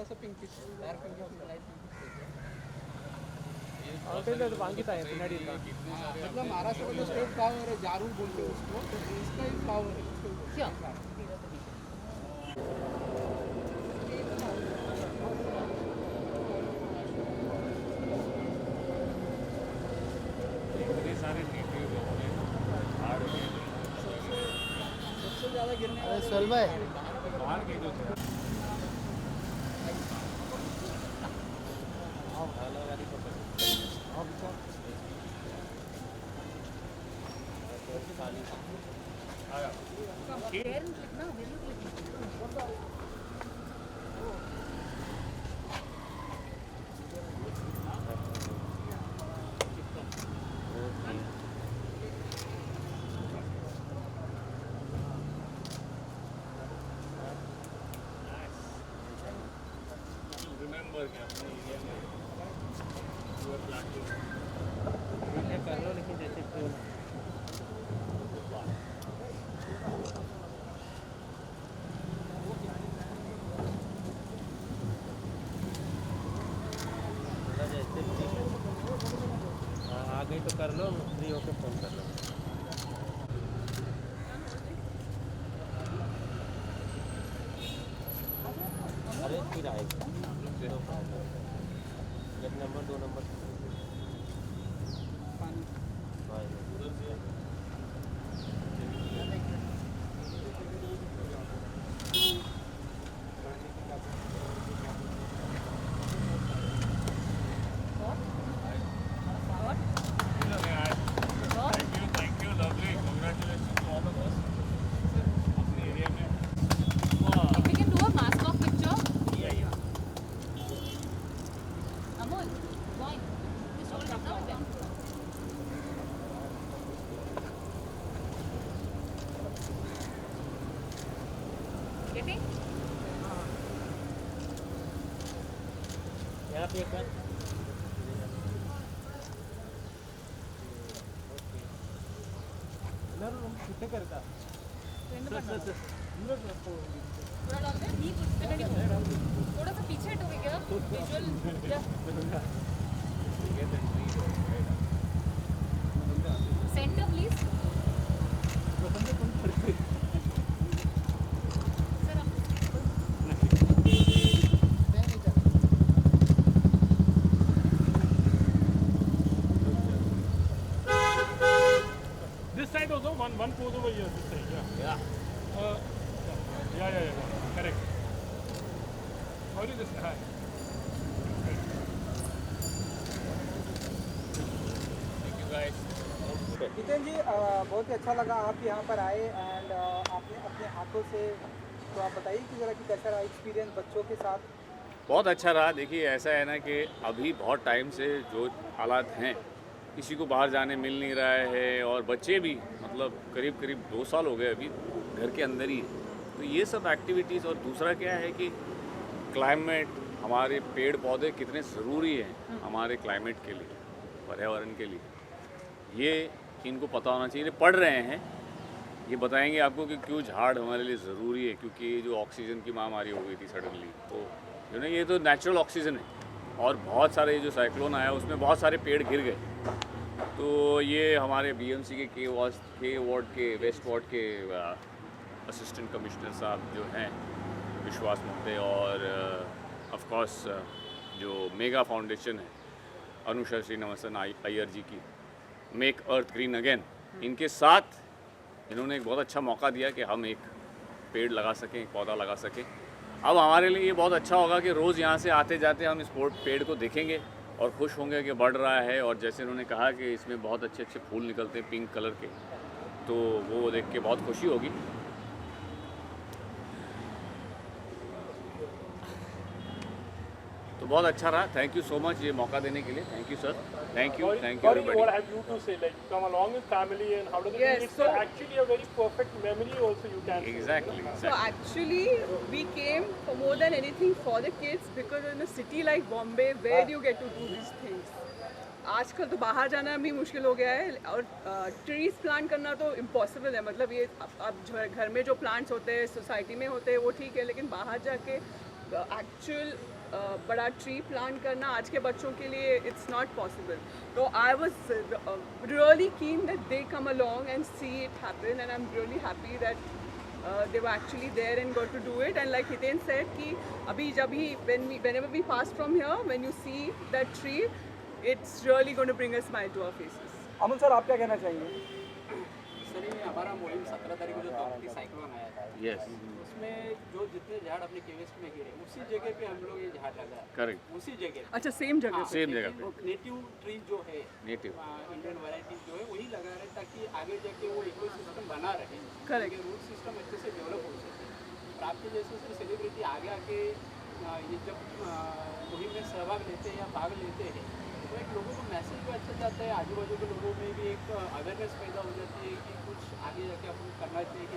सा pinkish dark pinkish light वांगिता है पिनाडी का मतलब महाराष्ट्र में स्टेट फ्लावर है, जारू बोलते हैं उसको, तो इसका ही फ्लावर है उसको क्या इतने सारे नेटिव लोग हैं, झाड़ हैं, सबसे ज़्यादा गिरने अरे सोल भाई बाहर के जो थे रिमेंबर कि अपने एरिया में पूरा प्लांटिंग कर लो लेकिन जैसे फूल आ गई तो कर लो, फ्री होके फोन कर लो। अरे फिर आएगा एक number 2 number thank you lovely congratulation to all of us अपने एरिया में If we can do a mask off picture, या Amol, join. Just hold it up now and then. Getting? यहाँ पे एक बार कितने करता थोड़ा डाल दे नी थोड़ा सा पीछे हटोगे क्या visual centre please sir This side also, one pose over here, this side, yeah. Yeah, correct. How do you this? Hi. Thank you guys. Hiten ji बहुत ही अच्छा लगा आप यहाँ पर आए एंड आपने अपने हाथों से, तो आप बताइए कि ज़रा कि कैसा रहा एक्सपीरियंस बच्चों के साथ। बहुत अच्छा रहा। देखिए ऐसा है ना कि अभी बहुत टाइम से जो हालात हैं, किसी को बाहर जाने मिल नहीं रहा है और बच्चे भी मतलब करीब 2 साल हो गए अभी घर के अंदर ही हैं। तो ये सब एक्टिविटीज़ और दूसरा क्या है कि क्लाइमेट, हमारे पेड़ पौधे कितने ज़रूरी हैं हमारे क्लाइमेट के लिए, पर्यावरण के लिए, ये इनको पता होना चाहिए। पढ़ रहे हैं, ये बताएंगे आपको कि क्यों झाड़ हमारे लिए ज़रूरी है, क्योंकि जो ऑक्सीजन की महामारी हो गई थी सडनली, तो जो ना ये तो नेचुरल ऑक्सीजन है और बहुत सारे जो साइक्लोन आया उसमें बहुत सारे पेड़ गिर गए। तो ये हमारे बीएमसी के के वार्ड के वेस्ट वार्ड के असिस्टेंट कमिश्नर साहब जो हैं विश्वास मुद्दे और ऑफ कोर्स जो मेगा फाउंडेशन है अनुषा श्रीनिवासन अय्यर जी की मेक अर्थ ग्रीन अगेन, इनके साथ इन्होंने एक बहुत अच्छा मौका दिया कि हम एक पेड़ लगा सकें, एक पौधा लगा सकें। अब हमारे लिए ये बहुत अच्छा होगा कि रोज़ यहाँ से आते जाते हम इस पेड़ को देखेंगे और खुश होंगे कि बढ़ रहा है। और जैसे उन्होंने कहा कि इसमें बहुत अच्छे अच्छे फूल निकलते हैं पिंक कलर के, तो वो देख के बहुत खुशी होगी। तो बहुत अच्छा रहा। थैंक यू सो मच ये मौका देने के लिए। Thank you sir, thank you everybody. What have you to say? Like, come along with family, and how does it? Yes, It's so- actually a very perfect memory. Also, you can. Exactly. So actually, we came for more than anything for the kids, because in a city like Bombay, where do you get to do these things? आजकल तो बाहर जाना भी मुश्किल हो गया है और ट्रीज प्लांट करना तो इम्पॉसिबल है। मतलब ये अब घर में जो प्लांट्स होते हैं सोसाइटी में होते हैं वो ठीक है, लेकिन बाहर जाके एक्चुअल बड़ा ट्री प्लांट करना आज के बच्चों के लिए इट्स नॉट पॉसिबल. तो I was really keen that they come along and see it happen, and I am really happy that they were actually there and got to do it. And like Hiten said कि अभी जब ही whenever we pass from here, when you see that tree, it's really going to bring a smile to our faces. Aman sir, आप क्या कहना चाहेंगे? Sir ये हमारा मुहिम 17 तारीख को जो तोकती साइक्लोन आया था, यस, उसमें जो जितने झाड़ अपने केवेस्ट में गिरे उसी जगह पे हम लोग ये झाड़ लगा, करेक्ट, उसी जगह अच्छा, सेम जगह पे. सेम जगह पे नेटिव ट्री जो है, नेटिव इंडियन वैरायटी जो है वही लगा रहे ताकि आगे जाके वो इकोसिस्टम बना रहे, Correct. रूट सिस्टम अच्छे से डेवलप हो सके. और आपके जैसे उसमें सेलिब्रिटी आगे आके ये जब मुहिम में सहभाग लेते हैं या भाग लेते हैं तो एक लोगों को मैसेज भी अच्छा जाता है, आजू बाजू के लोगों में भी एक अवेयरनेस पैदा हो जाती है कि कुछ आगे जाके अपन करना चाहिए, कि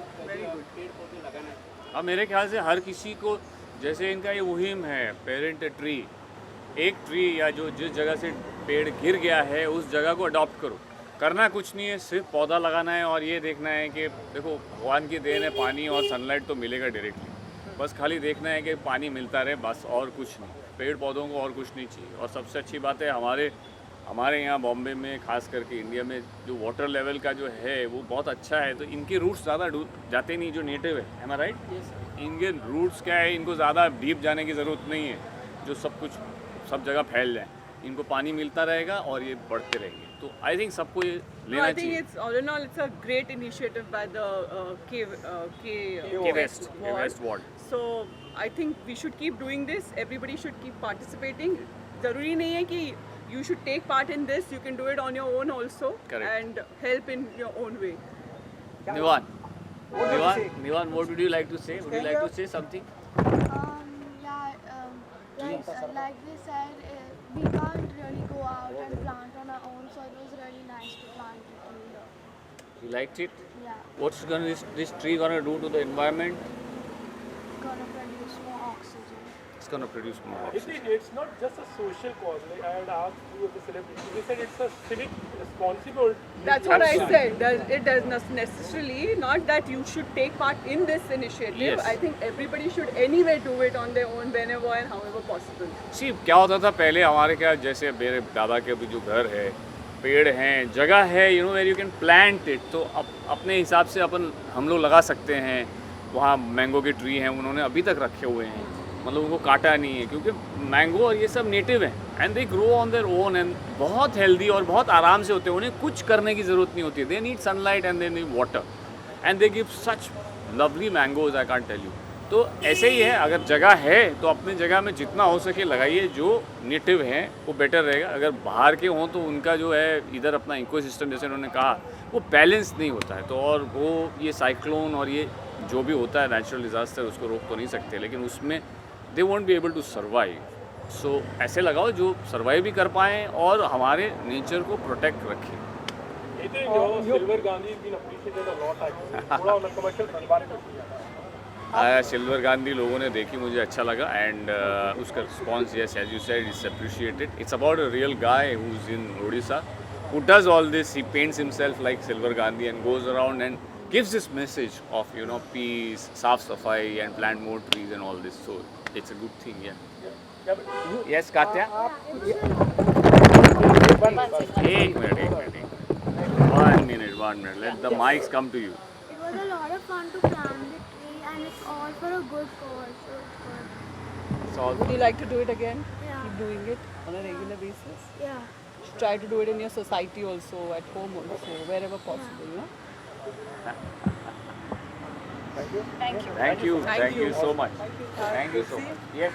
पेड़ पौधे लगाना चाहिए. अब मेरे ख्याल से हर किसी को, जैसे इनका ये मुहिम है पेरेंट ट्री, एक ट्री या जो जिस जगह से पेड़ गिर गया है उस जगह को अडॉप्ट करो. करना कुछ नहीं है, सिर्फ पौधा लगाना है और ये देखना है कि देखो भगवान की देन है, पानी और सनलाइट तो मिलेगा डायरेक्टली, बस खाली देखना है कि पानी मिलता रहे, बस और कुछ नहीं. पेड़ पौधों को और कुछ नहीं चाहिए. और सबसे अच्छी बात है हमारे यहाँ बॉम्बे में, खास करके इंडिया में जो वाटर लेवल का जो है वो बहुत अच्छा है, तो इनके रूट्स ज़्यादा जाते नहीं जो नेटिव है. एम आई राइट? इनके रूट्स क्या है, इनको ज़्यादा डीप जाने की ज़रूरत नहीं है, जो सब कुछ सब जगह फैल जाए, इनको पानी मिलता रहेगा और ये बढ़ते रहेंगे. तो आई थिंक सबको ये No, लेना I think चाहिए. it's all in all, it's a great initiative by the के west ward. So I think we should keep doing this. Everybody should keep participating. ज़रूरी नहीं है कि you should take part in this. You can do it on your own also. Correct. And help in your own way. Nivan, What do you say? Nivan, what would you like to say? Would you like to say something? Like they said, we can't really go out and plant on our own, so it was really nice to plant a tree here. You liked it? Yeah, What's this tree gonna do to the environment? gonna produce more oxygen. It's gonna produce more It oxygen. is, it's not just a social cause. Like I had asked few of the celebrities, they said it's a civic responsibility. That's what I said. It does not necessarily, not that you should take part in this initiative. Yes. I think everybody should anyway do it on their own whenever and however possible. See, क्या होता था पहले हमारे क्या, जैसे मेरे दादा के अभी जो घर है, पेड़ हैं, जगह है, you know where you can plant it, तो अपने हिसाब से हम लोग लगा सकते हैं. वहाँ मैंगो के ट्री हैं, उन्होंने अभी तक रखे हुए हैं, मतलब उनको काटा नहीं है, क्योंकि मैंगो और ये सब नेटिव हैं and they grow on their own and बहुत हेल्दी और बहुत आराम से होते हैं. उन्हें कुछ करने की ज़रूरत नहीं होती. They need sunlight and they need water and they give such lovely mangoes, I can't tell you. तो ऐसे ही है, अगर जगह है तो अपनी जगह में जितना हो सके लगाइए. जो नेटिव हैं वो बेटर रहेगा. अगर बाहर के हों तो उनका जो है इधर अपना इकोसिस्टम, जैसे उन्होंने कहा, वो बैलेंस नहीं होता है. तो और वो ये साइक्लोन और ये जो भी होता है नेचुरल डिज़ास्टर, उसको रोक तो नहीं सकते, लेकिन उसमें they won't be able to survive. So ऐसे लगाओ जो सर्वाइव भी कर पाएँ और हमारे नेचर को प्रोटेक्ट रखें. I think Silver Gandhi has been appreciated a lot actually. थोड़ा उन्हें commercial परिवार में सिल्वर गांधी लोगों ने देखी, मुझे अच्छा लगा एंड उसका response, yes as you said, it's appreciated. It's about a real guy who is in Odisha, who does all this. He paints himself like silver Gandhi and goes around and gives this message of, you know, peace, saaf safai and plant more trees and all this. So it's a good thing. Yeah. Yes, Katya. एक minute. 1 minute. Let the mics come to you. It was a lot of fun to plant the tree, and it's all for a good cause. So it's good. It's all Would you like to do it again? Yeah. Keep doing it on a regular basis. Yeah. Try to do it in your society also, at home also, wherever possible. No? Thank you so much. Thank you so much. Yes.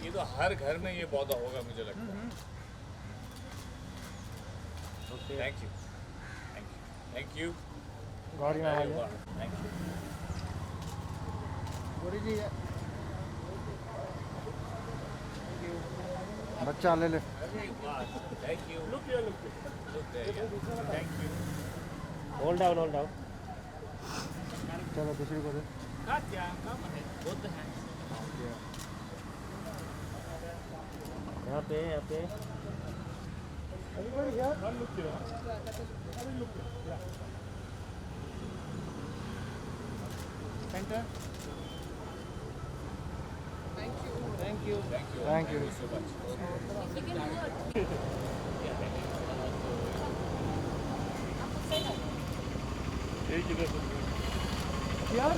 ये तो हर घर में ये पौधा होगा, मुझे लगता है. Thank you. Thank you. बच्चा ले ले. Thank you. Look there. Yeah. Thank you. Hold down. चलो दूसरी को दे. Katya, come ahead. Both the hands. यहाँ पे Everybody here? One look here. One look here. Yeah. Center. Thank you. Thank you. Thank you so much. Here.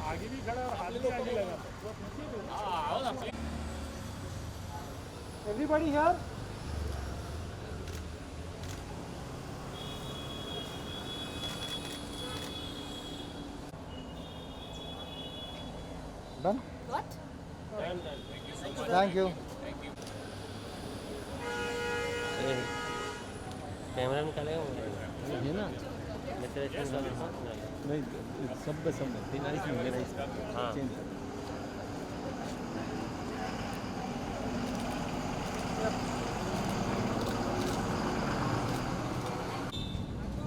आगे भी खड़ा और हाथ भी आगे लगा. Everybody here. Done. What? Thank you. Camera निकालेगा ये ना मैं तेरे से नहीं सब तेरा इसमें मेरा इसका हाँ चेंज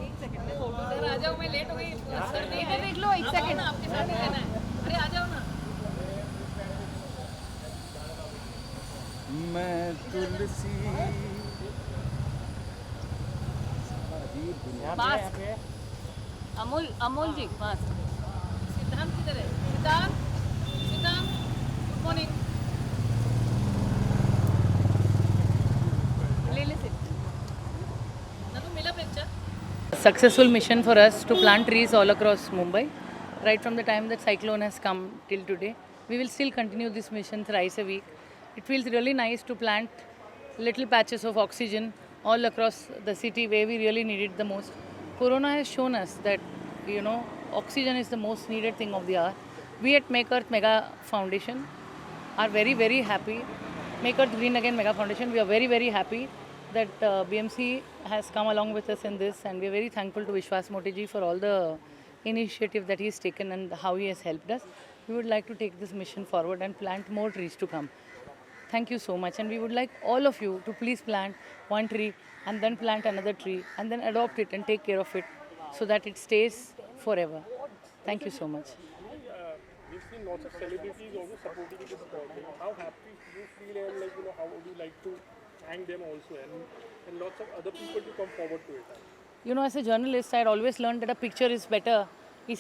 एक सेकंड में फोटो सर आ जाओ, मैं लेट हो गई. सर नहीं है, देख लो एक सेकंड. आपके साथ ही रहना है. अरे आ जाओ ना. मैं तुलसी मास्क. अमोल, अमोल जी मास्क. सिद्धांत किधर है? सिद्धांत, सिद्धांत, गुड मॉर्निंग. ले ले सिर्फ. ननु मिला picture. Successful mission for us to plant trees all across Mumbai. Right from the time that cyclone has come till today, we will still continue this mission thrice a week. It feels really nice to plant little patches of oxygen all across the city where we really need it the most. Corona has shown us that, you know, oxygen is the most needed thing of the hour. We at Make Earth Mega Foundation are very, very happy. Make Earth Green Again Mega Foundation, we are very, very happy that BMC has come along with us in this, and we are very thankful to Vishwas Moti ji for all the initiative that he has taken and how he has helped us. We would like to take this mission forward and plant more trees to come. Thank you so much, and we would like all of you to please plant one tree and then plant another tree and then adopt it and take care of it so that it stays forever. Thank you so much. We've seen lots of celebrities also supporting this cause. How happy you feel, and like, you know, how would you like to thank them also, and lots of other people to come forward to it? You know, as a journalist, I had always learned that a picture is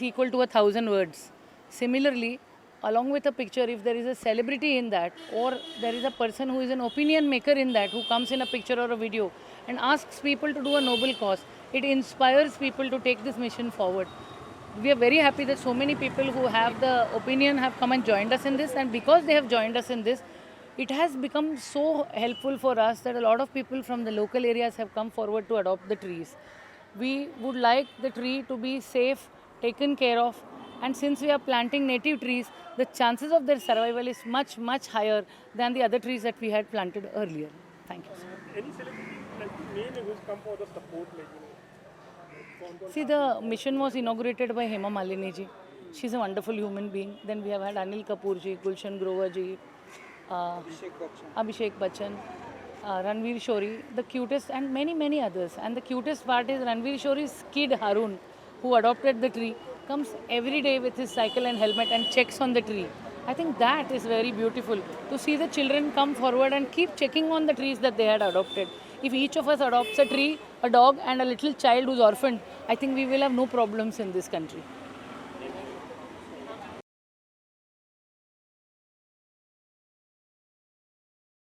equal to 1,000 words. Similarly, along with a picture, if there is a celebrity in that, or there is a person who is an opinion maker in that, who comes in a picture or a video and asks people to do a noble cause, it inspires people to take this mission forward. We are very happy that so many people who have the opinion have come and joined us in this, and because they have joined us in this, it has become so helpful for us that a lot of people from the local areas have come forward to adopt the trees. We would like the tree to be safe, taken care of, and since we are planting native trees, the chances of their survival is much, much higher than the other trees that we had planted earlier. Thank you. Any celebrity like to name who's come for the support, like, you know? See, the mission was inaugurated by Hema Malini ji. She's a wonderful human being. Then we have had Anil Kapoor ji, Gulshan Grover ji, Abhishek Bachchan, Ranveer Shori, the cutest, and many, many others. And the cutest part is Ranveer Shori's kid Harun, who adopted the tree, comes every day with his cycle and helmet and checks on the tree. I think that is very beautiful to see the children come forward and keep checking on the trees that they had adopted. If each of us adopts a tree, a dog, and a little child who's orphaned, I think we will have no problems in this country.